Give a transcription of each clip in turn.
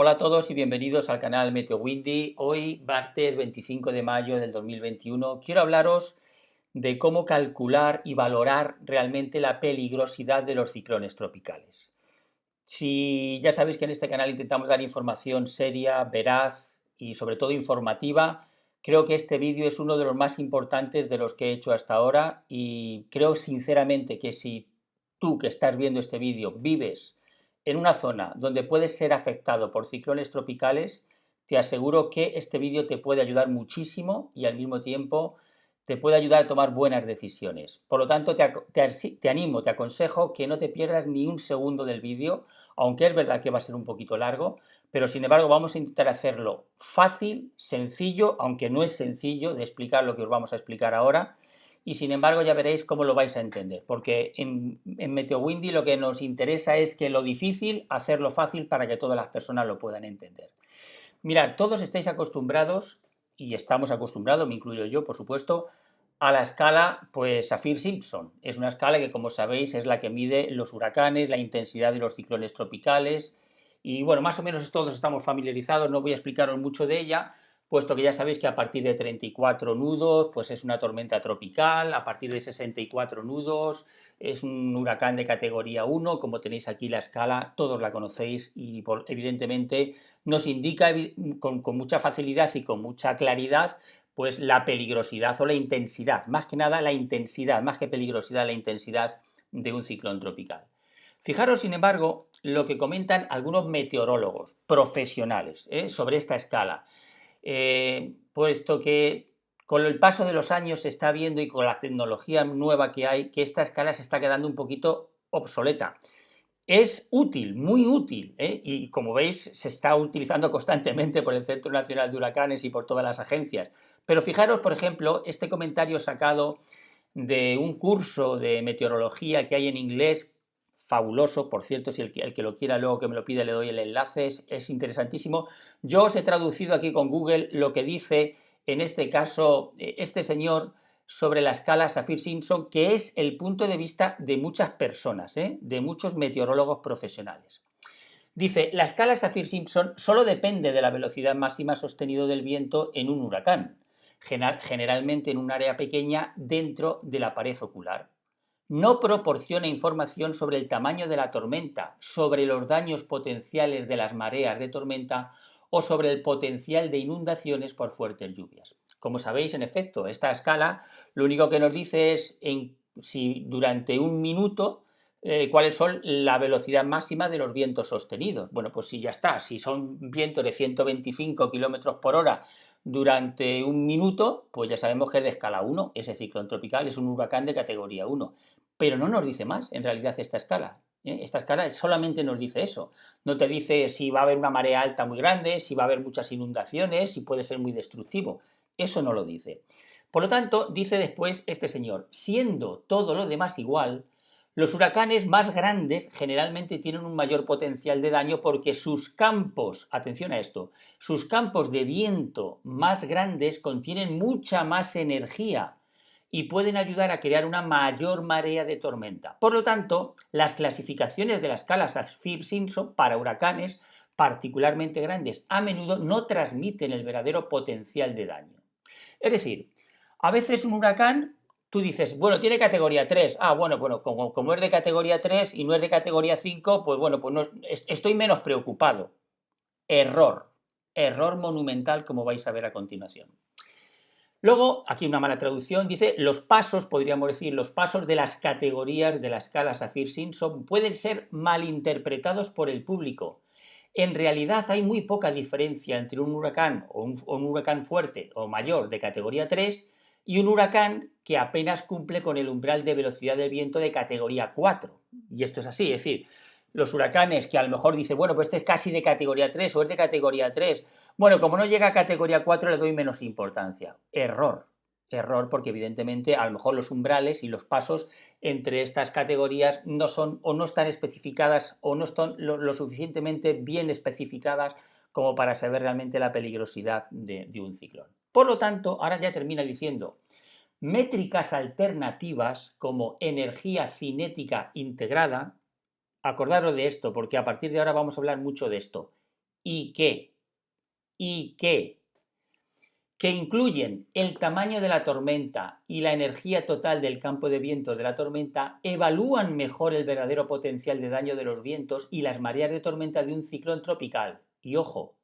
Hola a todos y bienvenidos al canal Meteo Windy. Hoy, martes 25 de mayo del 2021, quiero hablaros de cómo calcular y valorar realmente la peligrosidad de los ciclones tropicales. Si ya sabéis que en este canal intentamos dar información seria, veraz y sobre todo informativa, creo que este vídeo es uno de los más importantes de los que he hecho hasta ahora y creo sinceramente que si tú que estás viendo este vídeo vives en una zona donde puedes ser afectado por ciclones tropicales, te aseguro que este vídeo te puede ayudar muchísimo y al mismo tiempo te puede ayudar a tomar buenas decisiones. Por lo tanto, te animo, te aconsejo que no te pierdas ni un segundo del vídeo, aunque es verdad que va a ser un poquito largo, pero sin embargo vamos a intentar hacerlo fácil, sencillo, aunque no es sencillo de explicar lo que os vamos a explicar ahora, y sin embargo ya veréis cómo lo vais a entender, porque en Meteo Windy lo que nos interesa es que lo difícil, hacerlo fácil para que todas las personas lo puedan entender. Mirad, todos estáis acostumbrados, y estamos acostumbrados, me incluyo yo, por supuesto, a la escala pues Saffir-Simpson. Es una escala que, como sabéis, es la que mide los huracanes, la intensidad de los ciclones tropicales, y bueno, más o menos todos estamos familiarizados, no voy a explicaros mucho de ella, puesto que ya sabéis que a partir de 34 nudos, pues es una tormenta tropical, a partir de 64 nudos es un huracán de categoría 1, como tenéis aquí la escala, todos la conocéis y evidentemente nos indica con mucha facilidad y con mucha claridad pues la peligrosidad o la intensidad, más que nada la intensidad, más que peligrosidad, la intensidad de un ciclón tropical. Fijaros, sin embargo, lo que comentan algunos meteorólogos profesionales sobre esta escala, puesto que con el paso de los años se está viendo y con la tecnología nueva que hay, que esta escala se está quedando un poquito obsoleta. Es útil, muy útil, y como veis se está utilizando constantemente por el Centro Nacional de Huracanes y por todas las agencias. Pero fijaros, por ejemplo, este comentario sacado de un curso de meteorología que hay en inglés, fabuloso, por cierto, si el que lo quiera luego que me lo pide le doy el enlace, es interesantísimo. Yo os he traducido aquí con Google lo que dice, en este caso, este señor sobre la escala Saffir-Simpson, que es el punto de vista de muchas personas, de muchos meteorólogos profesionales. Dice, la escala Saffir-Simpson solo depende de la velocidad máxima sostenida del viento en un huracán, generalmente en un área pequeña dentro de la pared ocular. No proporciona información sobre el tamaño de la tormenta, sobre los daños potenciales de las mareas de tormenta o sobre el potencial de inundaciones por fuertes lluvias. Como sabéis, en efecto, esta escala lo único que nos dice es si durante un minuto cuáles son la velocidad máxima de los vientos sostenidos. Bueno, pues si ya está, si son vientos de 125 km por hora durante un minuto, pues ya sabemos que es de escala 1, ese ciclón tropical es un huracán de categoría 1. Pero no nos dice más, en realidad, esta escala. Esta escala solamente nos dice eso. No te dice si va a haber una marea alta muy grande, si va a haber muchas inundaciones, si puede ser muy destructivo. Eso no lo dice. Por lo tanto, dice después este señor, siendo todo lo demás igual, los huracanes más grandes generalmente tienen un mayor potencial de daño porque sus campos, atención a esto, sus campos de viento más grandes contienen mucha más energía y pueden ayudar a crear una mayor marea de tormenta. Por lo tanto, las clasificaciones de la escala Saffir-Simpson para huracanes particularmente grandes a menudo no transmiten el verdadero potencial de daño. Es decir, a veces un huracán, tú dices, bueno, tiene categoría 3. Bueno, como es de categoría 3 y no es de categoría 5, pues bueno, pues no, estoy menos preocupado. Error. Error monumental, como vais a ver a continuación. Luego, aquí una mala traducción, dice, los pasos, podríamos decir, los pasos de las categorías de la escala Saffir-Simpson pueden ser malinterpretados por el público. En realidad hay muy poca diferencia entre un huracán o un huracán fuerte o mayor de categoría 3 y un huracán que apenas cumple con el umbral de velocidad del viento de categoría 4. Y esto es así, es decir, los huracanes que a lo mejor dicen, bueno, pues este es casi de categoría 3 o es de categoría 3. Bueno, como no llega a categoría 4 le doy menos importancia. Error. Error porque evidentemente a lo mejor los umbrales y los pasos entre estas categorías no son o no están especificadas o no están lo suficientemente bien especificadas como para saber realmente la peligrosidad de un ciclón. Por lo tanto, ahora ya termina diciendo, métricas alternativas como energía cinética integrada, acordaros de esto porque a partir de ahora vamos a hablar mucho de esto, y que incluyen el tamaño de la tormenta y la energía total del campo de vientos de la tormenta, evalúan mejor el verdadero potencial de daño de los vientos y las mareas de tormenta de un ciclón tropical. Y ojo,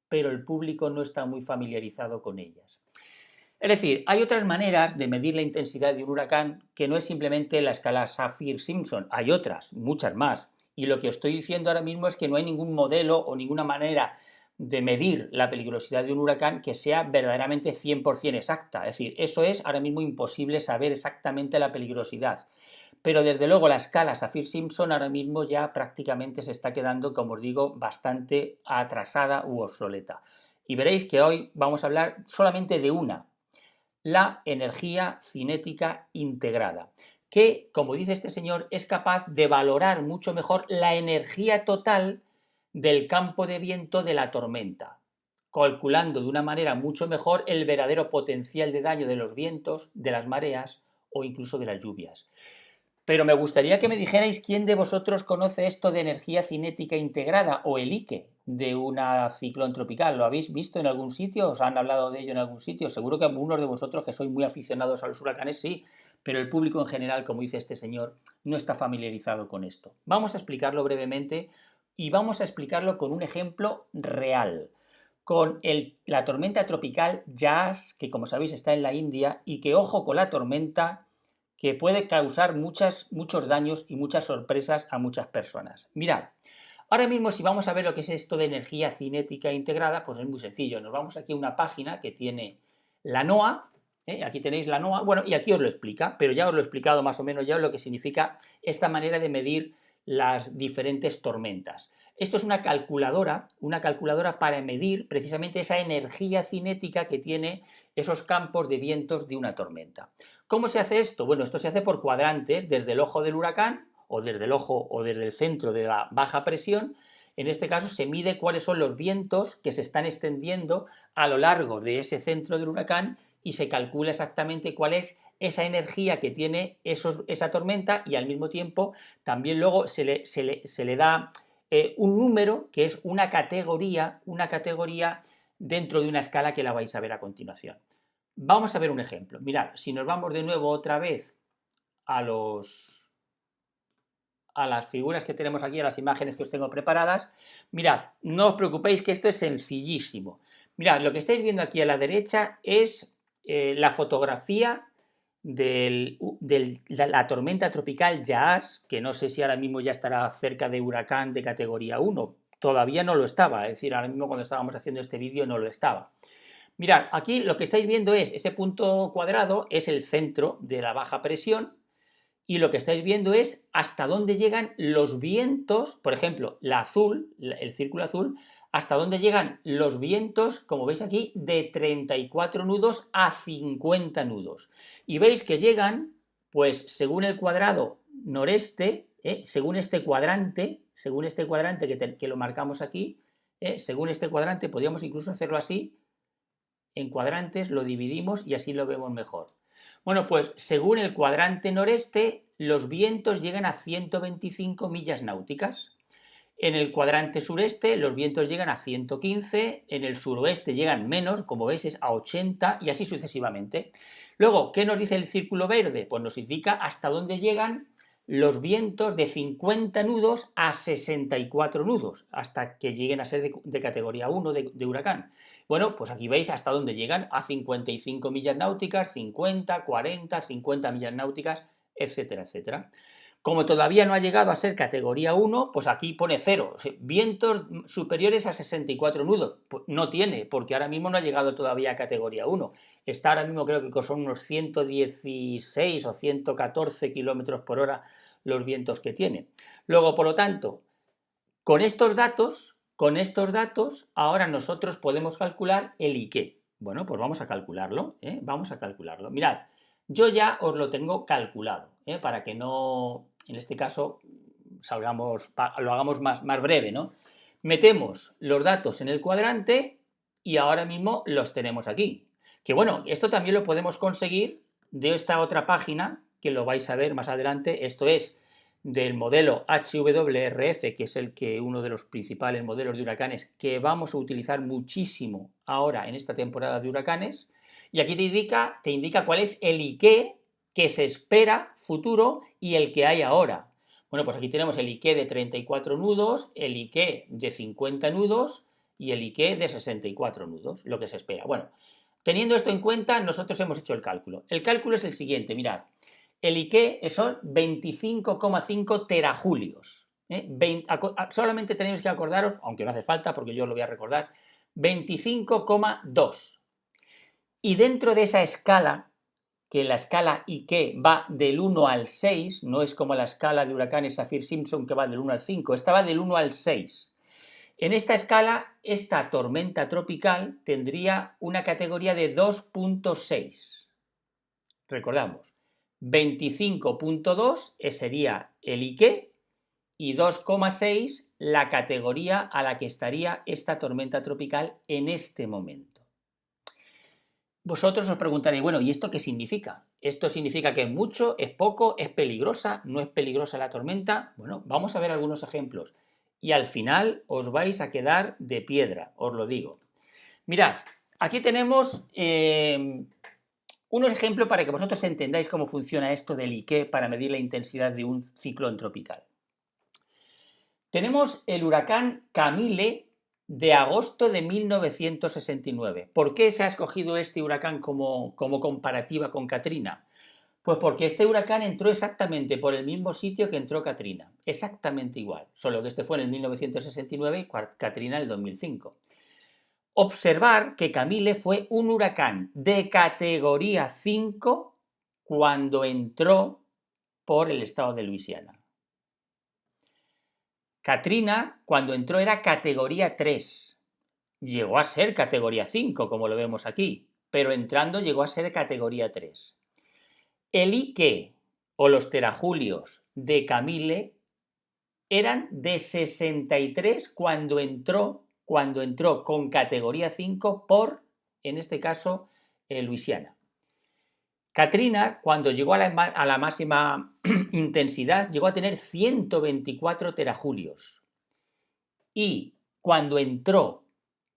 pero el público no está muy familiarizado con ellas. Es decir, hay otras maneras de medir la intensidad de un huracán que no es simplemente la escala Saffir-Simpson, hay otras, muchas más. Y lo que os estoy diciendo ahora mismo es que no hay ningún modelo o ninguna manera de medir la peligrosidad de un huracán que sea verdaderamente 100% exacta. Es decir, eso es ahora mismo imposible saber exactamente la peligrosidad. Pero desde luego la escala Saffir-Simpson ahora mismo ya prácticamente se está quedando, como os digo, bastante atrasada u obsoleta. Y veréis que hoy vamos a hablar solamente de una, la energía cinética integrada, que, como dice este señor, es capaz de valorar mucho mejor la energía total del campo de viento de la tormenta, calculando de una manera mucho mejor el verdadero potencial de daño de los vientos, de las mareas o incluso de las lluvias. Pero me gustaría que me dijerais quién de vosotros conoce esto de energía cinética integrada o el IKE de una ciclón tropical. ¿Lo habéis visto en algún sitio? ¿Os han hablado de ello en algún sitio? Seguro que algunos de vosotros que sois muy aficionados a los huracanes sí, pero el público en general, como dice este señor, no está familiarizado con esto. Vamos a explicarlo brevemente y vamos a explicarlo con un ejemplo real. Con la tormenta tropical Yas, que como sabéis está en la India, y que ojo con la tormenta, que puede causar muchos daños y muchas sorpresas a muchas personas. Mirad, ahora mismo si vamos a ver lo que es esto de energía cinética integrada, pues es muy sencillo. Nos vamos aquí a una página que tiene la NOAA, aquí tenéis la NOAA, bueno, y aquí os lo explica, pero ya os lo he explicado más o menos ya lo que significa esta manera de medir las diferentes tormentas. Esto es una calculadora para medir precisamente esa energía cinética que tiene esos campos de vientos de una tormenta. ¿Cómo se hace esto? Bueno, esto se hace por cuadrantes, desde el ojo del huracán o desde el ojo o desde el centro de la baja presión. En este caso se mide cuáles son los vientos que se están extendiendo a lo largo de ese centro del huracán y se calcula exactamente cuál es esa energía que tiene esa tormenta y al mismo tiempo también luego se le da un número que es una categoría dentro de una escala que la vais a ver a continuación. Vamos a ver un ejemplo. Mirad, si nos vamos de nuevo otra vez a las figuras que tenemos aquí, a las imágenes que os tengo preparadas, mirad, no os preocupéis que esto es sencillísimo. Mirad, lo que estáis viendo aquí a la derecha es la fotografía de la tormenta tropical Yas, que no sé si ahora mismo ya estará cerca de huracán de categoría 1. Todavía no lo estaba, es decir, ahora mismo cuando estábamos haciendo este vídeo no lo estaba. Mirad, aquí lo que estáis viendo es ese punto cuadrado, es el centro de la baja presión, y lo que estáis viendo es hasta dónde llegan los vientos, por ejemplo, el círculo azul, hasta dónde llegan los vientos, como veis aquí, de 34 nudos a 50 nudos. Y veis que llegan, pues según el cuadrado noreste, según este cuadrante que lo marcamos aquí, según este cuadrante, podríamos incluso hacerlo así, en cuadrantes, lo dividimos y así lo vemos mejor. Bueno, pues según el cuadrante noreste, los vientos llegan a 125 millas náuticas. En el cuadrante sureste, los vientos llegan a 115, en el suroeste llegan menos, como veis es a 80 y así sucesivamente. Luego, ¿qué nos dice el círculo verde? Pues nos indica hasta dónde llegan los vientos de 50 nudos a 64 nudos, hasta que lleguen a ser de categoría 1 de huracán. Bueno, pues aquí veis hasta dónde llegan, a 55 millas náuticas, 50, 40, 50 millas náuticas, etcétera, etcétera. Como todavía no ha llegado a ser categoría 1, pues aquí pone 0. Vientos superiores a 64 nudos. Pues no tiene, porque ahora mismo no ha llegado todavía a categoría 1. Está ahora mismo creo que son unos 116 o 114 kilómetros por hora los vientos que tiene. Luego, por lo tanto, con estos datos, ahora nosotros podemos calcular el IKE. Bueno, pues vamos a calcularlo, vamos a calcularlo. Mirad, yo ya os lo tengo calculado, para que no, en este caso, lo hagamos más breve, ¿no? Metemos los datos en el cuadrante y ahora mismo los tenemos aquí. Que bueno, esto también lo podemos conseguir de esta otra página, que lo vais a ver más adelante. Esto es del modelo HWRF, que es uno de los principales modelos de huracanes que vamos a utilizar muchísimo ahora en esta temporada de huracanes, y aquí te indica cuál es el IQ que se espera futuro y el que hay ahora. Bueno, pues aquí tenemos el IQ de 34 nudos, el IQ de 50 nudos y el IQ de 64 nudos, lo que se espera. Bueno, teniendo esto en cuenta, nosotros hemos hecho el cálculo. El cálculo es el siguiente, mirad. El IQ son 25,5 terajulios. Solamente tenéis que acordaros, aunque no hace falta porque yo lo voy a recordar, 25,2. Y dentro de esa escala, que la escala IQ va del 1 al 6, no es como la escala de huracanes Saffir-Simpson que va del 1 al 5, esta va del 1 al 6. En esta escala, esta tormenta tropical tendría una categoría de 2.6. Recordamos, 25.2 sería el IQ y 2,6 la categoría a la que estaría esta tormenta tropical en este momento. Vosotros os preguntaréis, bueno, ¿y esto qué significa? ¿Esto significa que es mucho, es poco, es peligrosa, no es peligrosa la tormenta? Bueno, vamos a ver algunos ejemplos y al final os vais a quedar de piedra, os lo digo. Mirad, aquí tenemos unos ejemplos para que vosotros entendáis cómo funciona esto del IQ para medir la intensidad de un ciclón tropical. Tenemos el huracán Camille de agosto de 1969. ¿Por qué se ha escogido este huracán como comparativa con Katrina? Pues porque este huracán entró exactamente por el mismo sitio que entró Katrina, exactamente igual, solo que este fue en el 1969 y Katrina en el 2005. Observar que Camille fue un huracán de categoría 5 cuando entró por el estado de Luisiana. Katrina, cuando entró, era categoría 3. Llegó a ser categoría 5, como lo vemos aquí, pero entrando llegó a ser categoría 3. El IQ, o los terajulios, de Camille eran de 63 cuando entró con categoría 5 por, en este caso, Luisiana. Katrina, cuando llegó a la máxima intensidad, llegó a tener 124 terajulios. Y cuando entró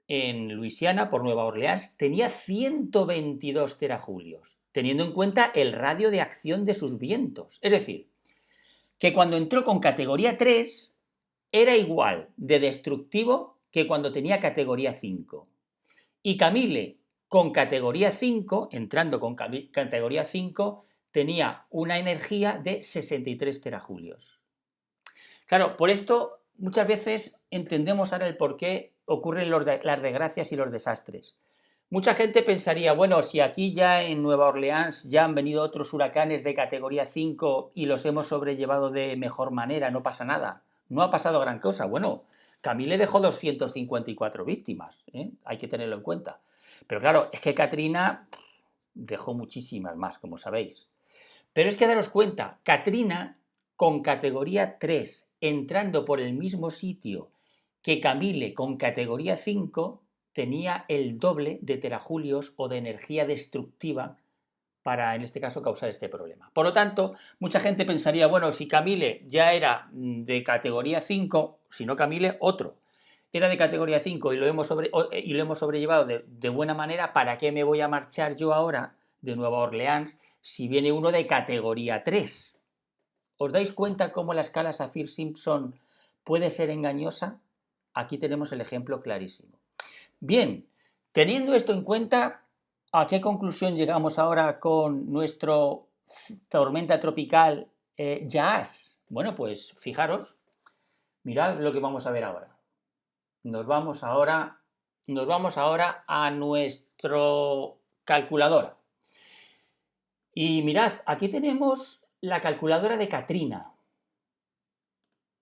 en Luisiana, por Nueva Orleans, tenía 122 terajulios, teniendo en cuenta el radio de acción de sus vientos. Es decir, que cuando entró con categoría 3, era igual de destructivo que cuando tenía categoría 5. Y Camille, con categoría 5, entrando con categoría 5, tenía una energía de 63 terajulios. Claro, por esto muchas veces entendemos ahora el por qué ocurren las desgracias y los desastres. Mucha gente pensaría, bueno, si aquí ya en Nueva Orleans ya han venido otros huracanes de categoría 5 y los hemos sobrellevado de mejor manera, no pasa nada. No ha pasado gran cosa. Bueno, Camille dejó 254 víctimas, hay que tenerlo en cuenta. Pero claro, es que Katrina dejó muchísimas más, como sabéis. Pero es que daros cuenta, Katrina con categoría 3, entrando por el mismo sitio que Camille con categoría 5, tenía el doble de terajulios o de energía destructiva para, en este caso, causar este problema. Por lo tanto, mucha gente pensaría, bueno, si Camille ya era de categoría 5, si no Camille, otro. Era de categoría 5 y lo hemos sobrellevado de buena manera, ¿para qué me voy a marchar yo ahora de Nueva Orleans si viene uno de categoría 3? ¿Os dais cuenta cómo la escala Saffir-Simpson puede ser engañosa? Aquí tenemos el ejemplo clarísimo. Bien, teniendo esto en cuenta, ¿a qué conclusión llegamos ahora con nuestro tormenta tropical Yaas? Bueno, pues fijaros, mirad lo que vamos a ver ahora. Nos vamos ahora a nuestro calculadora. Y mirad, aquí tenemos la calculadora de Katrina.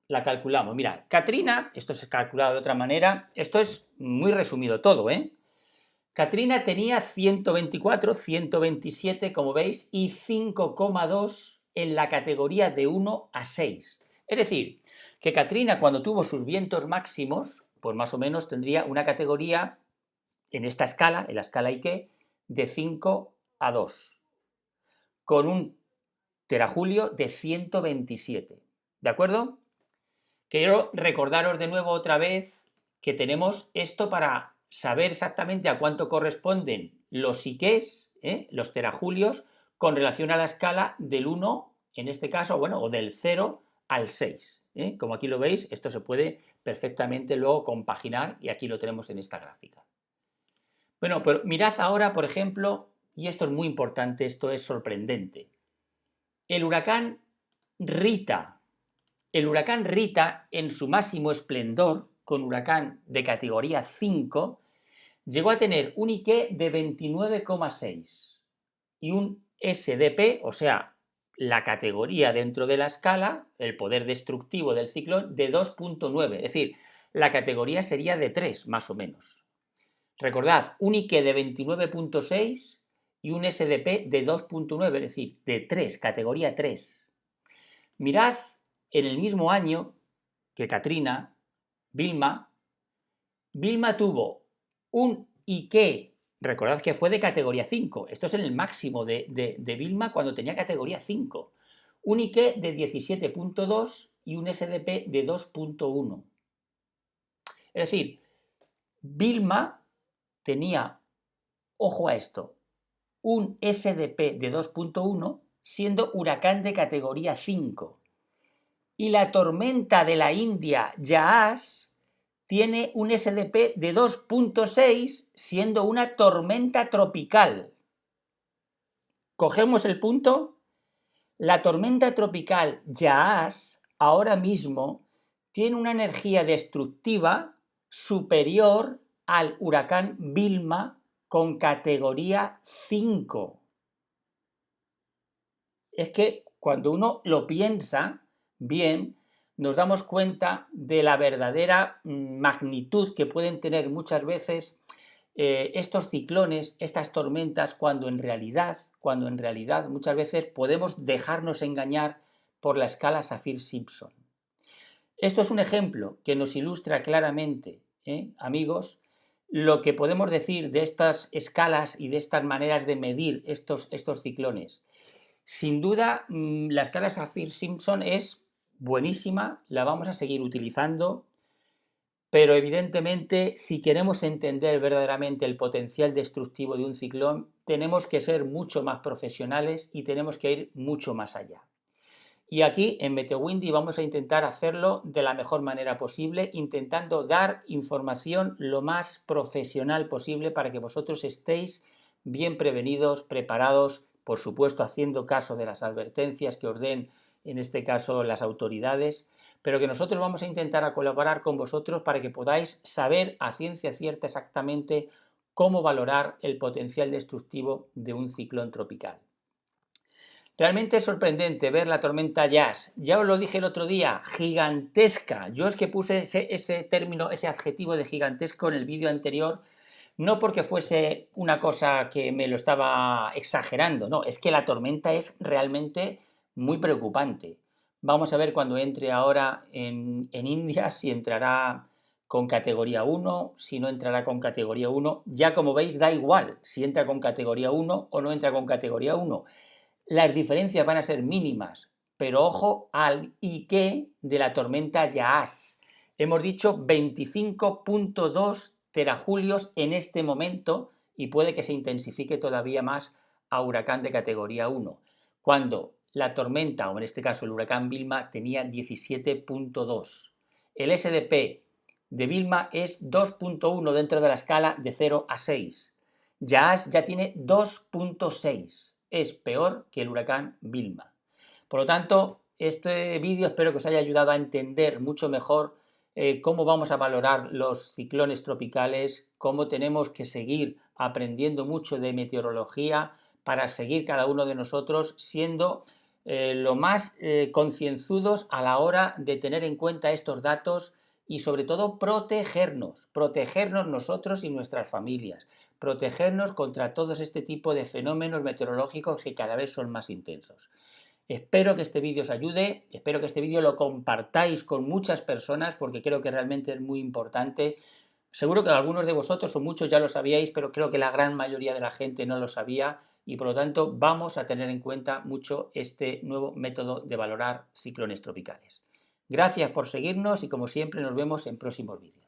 La calculamos. Mira, Katrina, esto se ha calculado de otra manera, esto es muy resumido todo, Katrina tenía 124, 127, como veis, y 5,2 en la categoría de 1 a 6. Es decir, que Katrina, cuando tuvo sus vientos máximos, pues más o menos tendría una categoría en esta escala, en la escala IQ, de 5 a 2, con un terajulio de 127. ¿De acuerdo? Quiero recordaros de nuevo otra vez que tenemos esto para saber exactamente a cuánto corresponden los IQs, los terajulios, con relación a la escala del 1, en este caso, bueno, o del 0 al 6. Como aquí lo veis, esto se puede perfectamente luego compaginar y aquí lo tenemos en esta gráfica. Bueno, pero mirad ahora, por ejemplo, y esto es muy importante, esto es sorprendente. El huracán Rita. El huracán Rita, en su máximo esplendor, con huracán de categoría 5, llegó a tener un IQ de 29,6 y un SDP, o sea, la categoría dentro de la escala, el poder destructivo del ciclón, de 2,9. Es decir, la categoría sería de 3, más o menos. Recordad, un IQ de 29,6 y un SDP de 2,9, es decir, de 3, categoría 3. Mirad en el mismo año que Katrina, Vilma tuvo un IQ, recordad que fue de categoría 5, esto es en el máximo de Vilma cuando tenía categoría 5, un IQ de 17,2 y un SDP de 2,1. Es decir, Vilma tenía, ojo a esto, un SDP de 2,1 siendo huracán de categoría 5. Y la tormenta de la India, Yaas, tiene un SDP de 2,6 siendo una tormenta tropical. ¿Cogemos el punto? La tormenta tropical Yaas ahora mismo tiene una energía destructiva superior al huracán Vilma con categoría 5. Es que cuando uno lo piensa bien, nos damos cuenta de la verdadera magnitud que pueden tener muchas veces estos ciclones, estas tormentas, cuando en realidad muchas veces podemos dejarnos engañar por la escala Saffir-Simpson. Esto es un ejemplo que nos ilustra claramente, amigos, lo que podemos decir de estas escalas y de estas maneras de medir estos ciclones. Sin duda, la escala Saffir-Simpson es buenísima, la vamos a seguir utilizando, pero evidentemente, si queremos entender verdaderamente el potencial destructivo de un ciclón, tenemos que ser mucho más profesionales y tenemos que ir mucho más allá. Y aquí en MeteoWindy vamos a intentar hacerlo de la mejor manera posible, intentando dar información lo más profesional posible para que vosotros estéis bien prevenidos, preparados, por supuesto haciendo caso de las advertencias que os den, en este caso, las autoridades, pero que nosotros vamos a intentar colaborar con vosotros para que podáis saber a ciencia cierta exactamente cómo valorar el potencial destructivo de un ciclón tropical. Realmente es sorprendente ver la tormenta Yaas. Ya os lo dije el otro día, gigantesca. Yo es que puse ese término, ese adjetivo de gigantesco en el vídeo anterior, no porque fuese una cosa que me lo estaba exagerando, no, es que la tormenta es realmente muy preocupante. Vamos a ver cuando entre ahora en India si entrará con categoría 1, si no entrará con categoría 1. Ya como veis da igual si entra con categoría 1 o no entra con categoría 1. Las diferencias van a ser mínimas, pero ojo al IQ de la tormenta Yaas. Hemos dicho 25,2 terajulios en este momento y puede que se intensifique todavía más a huracán de categoría 1, cuando la tormenta, o en este caso el huracán Vilma, tenía 17,2. El SDP de Vilma es 2,1 dentro de la escala de 0 a 6. Yaas ya tiene 2,6. Es peor que el huracán Vilma. Por lo tanto, este vídeo espero que os haya ayudado a entender mucho mejor cómo vamos a valorar los ciclones tropicales, cómo tenemos que seguir aprendiendo mucho de meteorología para seguir cada uno de nosotros siendo lo más concienzudos a la hora de tener en cuenta estos datos y sobre todo protegernos nosotros y nuestras familias, protegernos contra todos este tipo de fenómenos meteorológicos que cada vez son más intensos. Espero que este vídeo os ayude, espero que este vídeo lo compartáis con muchas personas porque creo que realmente es muy importante. Seguro que algunos de vosotros o muchos ya lo sabíais, pero creo que la gran mayoría de la gente no lo sabía y por lo tanto vamos a tener en cuenta mucho este nuevo método de valorar ciclones tropicales. Gracias por seguirnos y como siempre nos vemos en próximos vídeos.